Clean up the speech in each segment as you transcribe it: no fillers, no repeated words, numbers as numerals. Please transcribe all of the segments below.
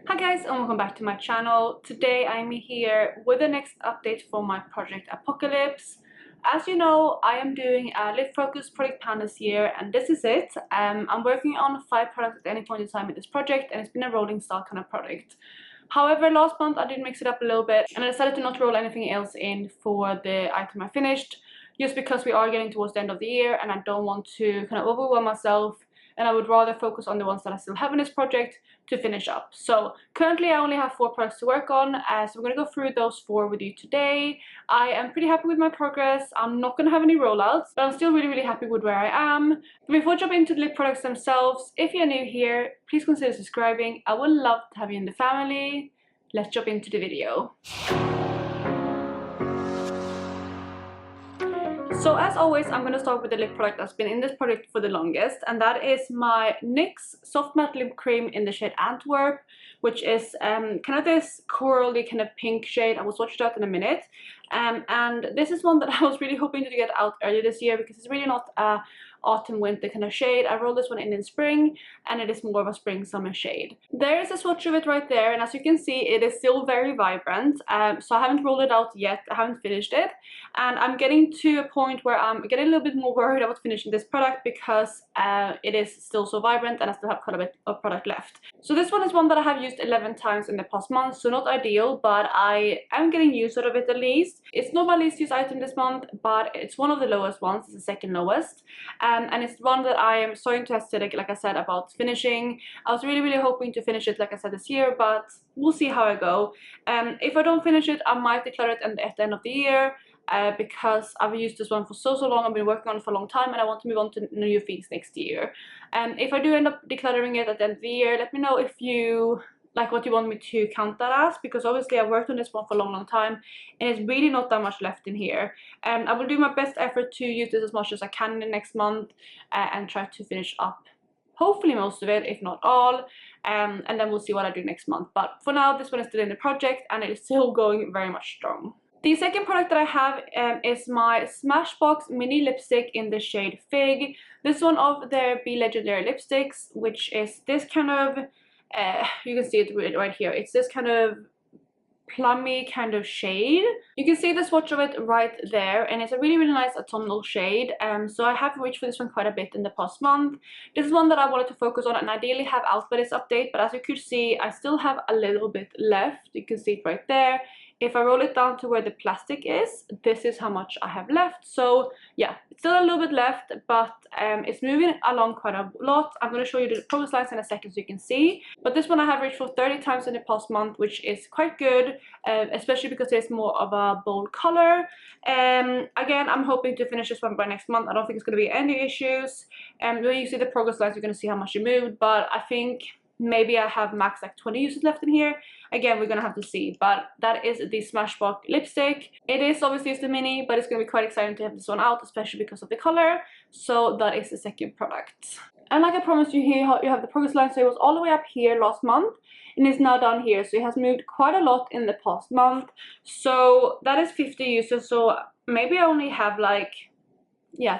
Hi guys, and welcome back to my channel. Today I'm here with the next update for my Project Apocalips. As you know, I am doing a lip focus project plan this year, and this is it. I'm working on 5 products at any point in time with this project, and it's been a rolling style kind of project. However, last month I did mix it up a little bit, and I decided to not roll anything else in for the item I finished, just because we are getting towards the end of the year and I don't want to kind of overwhelm myself, and I would rather focus on the ones that I still have in this project to finish up. So currently I only have 4 products to work on, so we're going to go through those 4 with you today. I am pretty happy with my progress. I'm not going to have any rollouts, but I'm still really happy with where I am. But before jumping into the lip products themselves, if you're new here, please consider subscribing. I would love to have you in the family. Let's jump into the video. So as always, I'm going to start with the lip product that's been in this project for the longest, and that is my NYX Soft Matte Lip Cream in the shade Antwerp, which is kind of this corally kind of pink shade. I will swatch it out in a minute. And this is one that I was really hoping to get out earlier this year because it's really not a autumn winter kind of shade. I rolled this one in spring, and it is more of a spring summer shade. There is a swatch of it right there, and as you can see, it is still very vibrant. So I haven't rolled it out yet. I haven't finished it, and I'm getting to a point where I'm getting a little bit more worried about finishing this product because it is still so vibrant and I still have quite a bit of product left. So this one is one that I have used 11 times in the past month, so not ideal, but I am getting use out of it at least. It's not my least used item this month, but it's one of the lowest ones. It's the second lowest, and it's one that I am so interested, like I said, about finishing. I was really hoping to finish it, like I said, this year, but we'll see how I go. If I don't finish it, I might declare it at the end of the year, because I've used this one for so long. I've been working on it for a long time, and I want to move on to new things next year. If I do end up decluttering it at the end of the year, let me know if you like what you want me to count that as, because obviously I've worked on this one for a long time and it's really not that much left in here. I will do my best effort to use this as much as I can in the next month, and try to finish up hopefully most of it, if not all, and then we'll see what I do next month. But for now, this one is still in the project and it is still going very much strong. The second product that I have is my Smashbox mini lipstick in the shade Fig. This one of their Be Legendary lipsticks, which is this kind of you can see it right here. It's this kind of plummy kind of shade. You can see the swatch of it right there, and it's a really nice autumnal shade. So I have reached for this one quite a bit in the past month. This is one that I wanted to focus on and ideally have out by this update, but as you could see, I still have a little bit left. You can see it right there. If I roll it down to where the plastic is, this is how much I have left. So yeah, it's still a little bit left, but it's moving along quite a lot. I'm going to show you the progress lines in a second so you can see. But this one I have reached for 30 times in the past month, which is quite good, especially because there's more of a bold color. Again, I'm hoping to finish this one by next month. I don't think it's going to be any issues. When you see the progress lines, you're going to see how much it moved, but I think maybe I have max like 20 uses left in here. Again, we're gonna have to see, but that is the Smashbox lipstick. It is obviously the mini, but it's gonna be quite exciting to have this one out, especially because of the color. So that is the second product. And like I promised you, here you have the progress line. So it was all the way up here last month and it's now down here, so it has moved quite a lot in the past month. So that is 50 uses, so maybe I only have like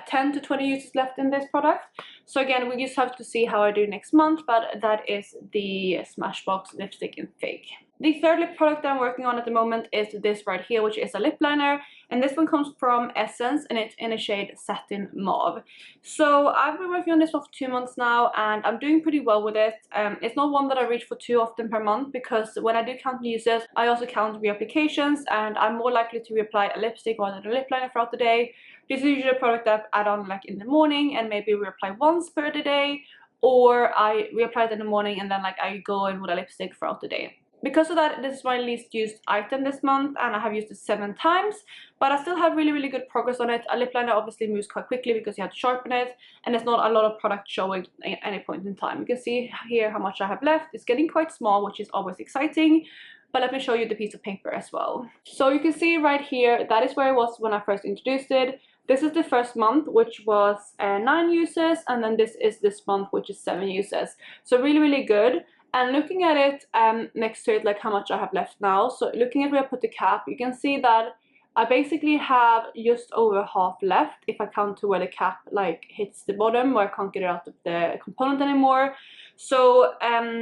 10 to 20 uses left in this product. So again, we just have to see how I do next month, but that is the Smashbox lipstick in Fig. The third lip product that I'm working on at the moment is this right here, which is a lip liner, and this one comes from Essence and it's in a shade Satin Mauve. So I've been working on this one for 2 months now and I'm doing pretty well with it. It's not one that I reach for too often per month, because when I do count uses, I also count reapplications, and I'm more likely to reapply a lipstick rather than a lip liner throughout the day. This is usually a product that I add on like in the morning and maybe reapply once per day, or I reapply it in the morning and then like I go in with a lipstick throughout the day. Because of that, this is my least used item this month and I have used it 7 times, but I still have really good progress on it. A lip liner obviously moves quite quickly because you have to sharpen it, and there's not a lot of product showing at any point in time. You can see here how much I have left. It's getting quite small, which is always exciting. But let me show you the piece of paper as well. So you can see right here, that is where it was when I first introduced it. This is the first month, which was 9 uses, and then this is this month, which is 7 uses. So really good. And looking at it next to it, like how much I have left now. So looking at where I put the cap, you can see that I basically have just over half left if I count to where the cap like hits the bottom, where I can't get it out of the component anymore. So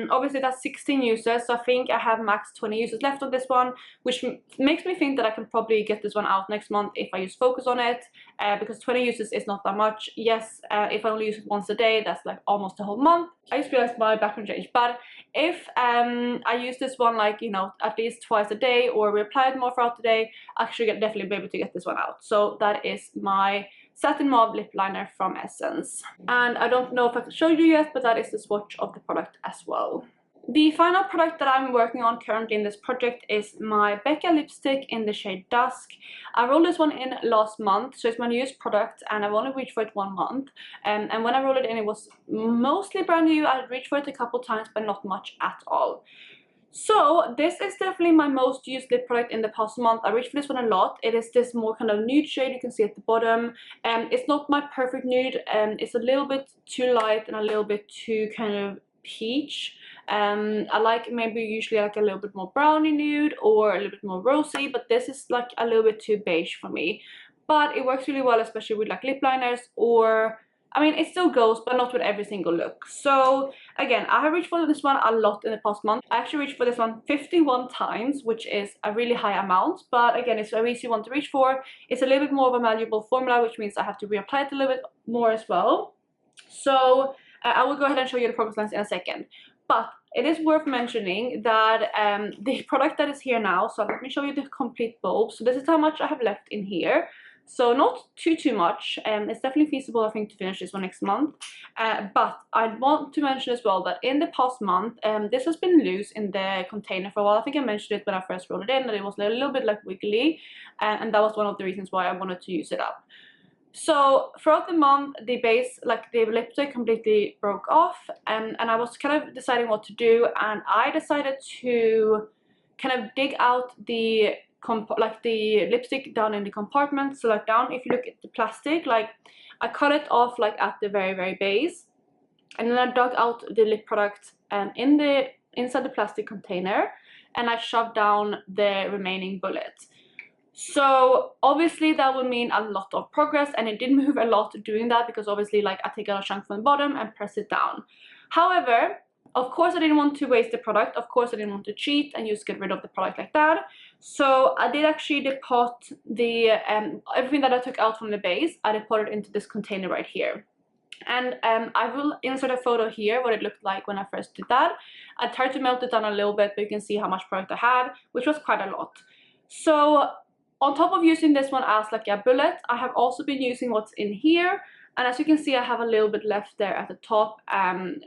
obviously that's 16 uses, so I think I have max 20 uses left on this one, which makes me think that I can probably get this one out next month if I use focus on it, because 20 uses is not that much. Yes, if I only use it once a day, that's like almost a whole month. I just realized my background changed, but if I use this one like, you know, at least twice a day or reapply it more throughout the day, I should definitely be able to get this one out. So that is my Satin Mauve lip liner from Essence. And I don't know if I can show you yet, but that is the swatch of the product as well. The final product that I'm working on currently in this project is my Becca lipstick in the shade Dusk. I rolled this one in last month, so it's my newest product, and I've only reached for it 1 month. And when I rolled it in, it was mostly brand new. I reached for it a couple times, but not much at all. So this is definitely my most used lip product in the past month. I reached for this one a lot. It is this more kind of nude shade you can see at the bottom. It's not my perfect nude. It's a little bit too light and a little bit too kind of peach. I like maybe usually like a little bit more brownie nude or a little bit more rosy, but this is like a little bit too beige for me. But it works really well, especially with like lip liners, or I mean, it still goes, but not with every single look. So again, I have reached for this one a lot in the past month. I actually reached for this one 51 times, which is a really high amount, but again, it's a very easy one to reach for. It's a little bit more of a malleable formula, which means I have to reapply it a little bit more as well. So I will go ahead and show you the progress lines in a second. But it is worth mentioning that the product that is here now, so let me show you the complete bulb. So this is how much I have left in here. So not too much. It's definitely feasible, I think, to finish this one next month. But I want to mention as well that in the past month, this has been loose in the container for a while. I think I mentioned it when I first rolled it in, that it was a little bit like wiggly, and that was one of the reasons why I wanted to use it up. So throughout the month, the base, like the lipstick, completely broke off, and I was kind of deciding what to do, and I decided to kind of dig out the lipstick down in the compartment. So like down, if you look at the plastic, like I cut it off like at the very base, and then I dug out the lip product inside the plastic container, and I shoved down the remaining bullet. So obviously that would mean a lot of progress, and it did move a lot doing that, because obviously like I take out a chunk from the bottom and press it down. However, of course I didn't want to waste the product. Of course I didn't want to cheat and just get rid of the product like that. So I did actually depot the everything that I took out from the base. I deposited into this container right here. And I will insert a photo here what it looked like when I first did that. I tried to melt it down a little bit, but you can see how much product I had, which was quite a lot. So on top of using this one as like a bullet, I have also been using what's in here. And as you can see, I have a little bit left there at the top.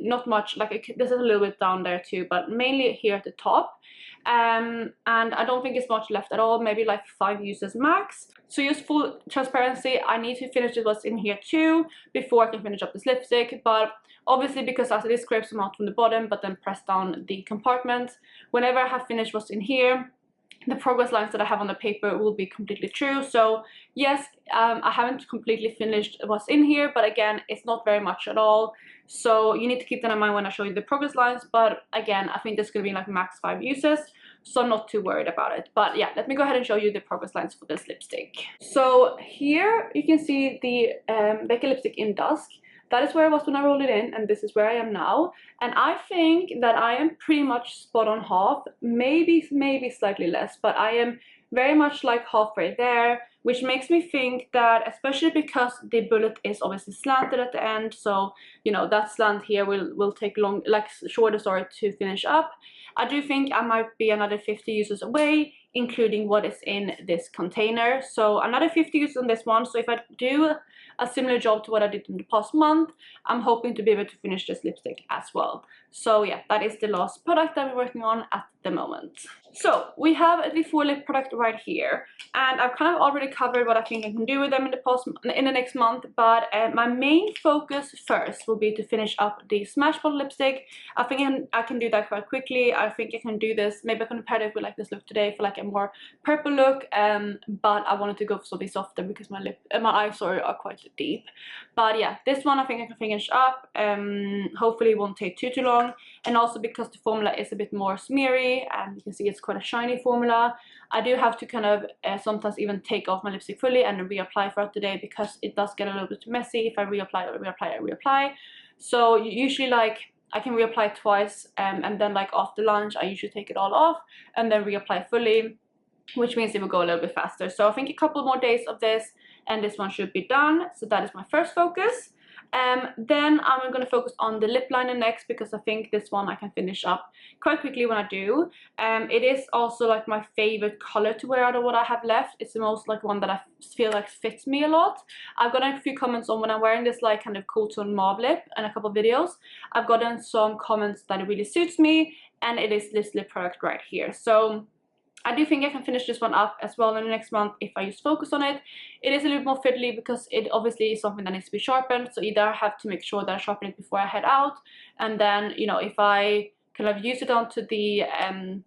Not much, like this is a little bit down there too, but mainly here at the top. And I don't think it's much left at all, maybe like 5 uses max. So just full transparency, I need to finish what's in here too before I can finish up this lipstick. But obviously, because as it is, scrape some out from the bottom, but then press down the compartment. Whenever I have finished what's in here, the progress lines that I have on the paper will be completely true. So yes, I haven't completely finished what's in here, but again, it's not very much at all. So you need to keep that in mind when I show you the progress lines. But again, I think this is going to be like max 5 uses, so I'm not too worried about it. But yeah, let me go ahead and show you the progress lines for this lipstick. So here you can see the Becca lipstick in Dusk. That is where I was when I rolled it in, and this is where I am now. And I think that I am pretty much spot on half, maybe slightly less, but I am very much like halfway there, which makes me think that, especially because the bullet is obviously slanted at the end, so you know that slant here will take shorter to finish up. I do think I might be another 50 uses away, including what is in this container. So another 50 uses on this one. So if I do a similar job to what I did in the past month, I'm hoping to be able to finish this lipstick as well. So yeah, that is the last product that we're working on at the moment. So we have the 4 lip product right here, and I've kind of already covered what I think I can do with them in the next month. But my main focus first will be to finish up the Smashball lipstick. I think I can do that quite quickly. I think I can do this. Maybe I can pair it with like this look today for like a more purple look. But I wanted to go for something softer because my eyes are quite deep. But yeah, this one I think I can finish up. Hopefully it won't take too long. And also because the formula is a bit more smeary, and you can see it's quite a shiny formula, I do have to kind of sometimes even take off my lipstick fully and reapply throughout the day, because it does get a little bit messy if I reapply. So usually like I can reapply twice, and then like after lunch I usually take it all off and then reapply fully, which means it will go a little bit faster. So I think a couple more days of this and this one should be done. So that is my first focus. Then I'm going to focus on the lip liner next, because I think this one I can finish up quite quickly when I do. It is also like my favorite color to wear out of what I have left. It's the most like one that I feel like fits me a lot. I've gotten a few comments on when I'm wearing this like kind of cool tone mauve lip in a couple of videos. I've gotten some comments that it really suits me, and it is this lip product right here. So I do think I can finish this one up as well in the next month if I use focus on it. It is a little more fiddly because it obviously is something that needs to be sharpened, so either I have to make sure that I sharpen it before I head out, and then, you know, if I kind of use it onto the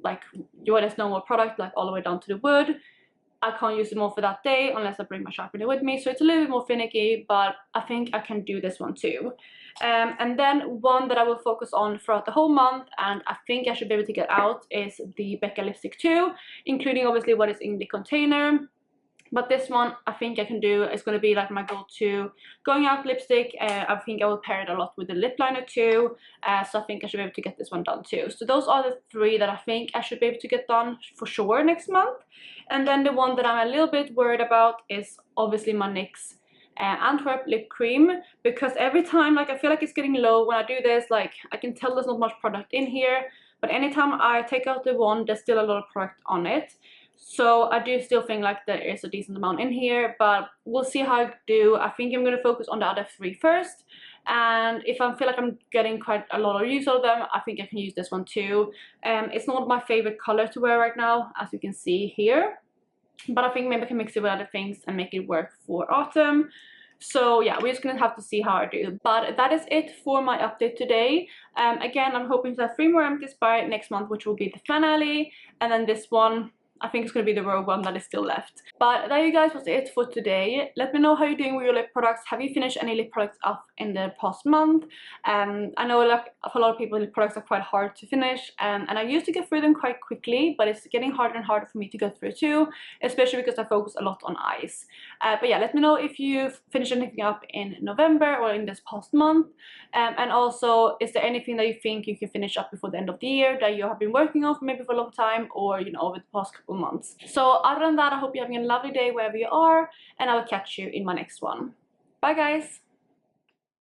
like when there's no more product, like all the way down to the wood, I can't use it more for that day unless I bring my sharpener with me, so it's a little bit more finicky, but I think I can do this one too. And then one that I will focus on throughout the whole month, and I think I should be able to get out, is the Becca lipstick too, including obviously what is in the container. But this one I think I can do. It's going to be like my go-to going out lipstick. I think I will pair it a lot with the lip liner too, so I think I should be able to get this one done too. So those are the three that I think I should be able to get done for sure next month. And then the one that I'm a little bit worried about is obviously my NYX Antwerp lip cream, because every time, like, I feel like it's getting low when I do this. Like, I can tell there's not much product in here, but anytime I take out the wand, there's still a lot of product on it. So I do still think like there is a decent amount in here, but we'll see how I do. I think I'm going to focus on the other three first, and if I feel like I'm getting quite a lot of use out of them, I think I can use this one too. It's not my favorite color to wear right now, as you can see here, but I think maybe I can mix it with other things and make it work for autumn. So yeah, we're just gonna have to see how I do. But that is it for my update today. Again, I'm hoping to have 3 more empties by next month, which will be the finale, and then this one I think it's going to be the rogue one that is still left. But that, you guys, was it for today. Let me know how you're doing with your lip products. Have you finished any lip products up in the past month? I know like for a lot of people, lip products are quite hard to finish, and I used to get through them quite quickly, but it's getting harder and harder for me to go through too, especially because I focus a lot on eyes. But yeah, let me know if you've finished anything up in November or in this past month, and also, is there anything that you think you can finish up before the end of the year that you have been working on maybe for a long time, or, you know, over the past couple months? So other than that, I hope you're having a lovely day wherever you are, and I will catch you in my next one. Bye guys!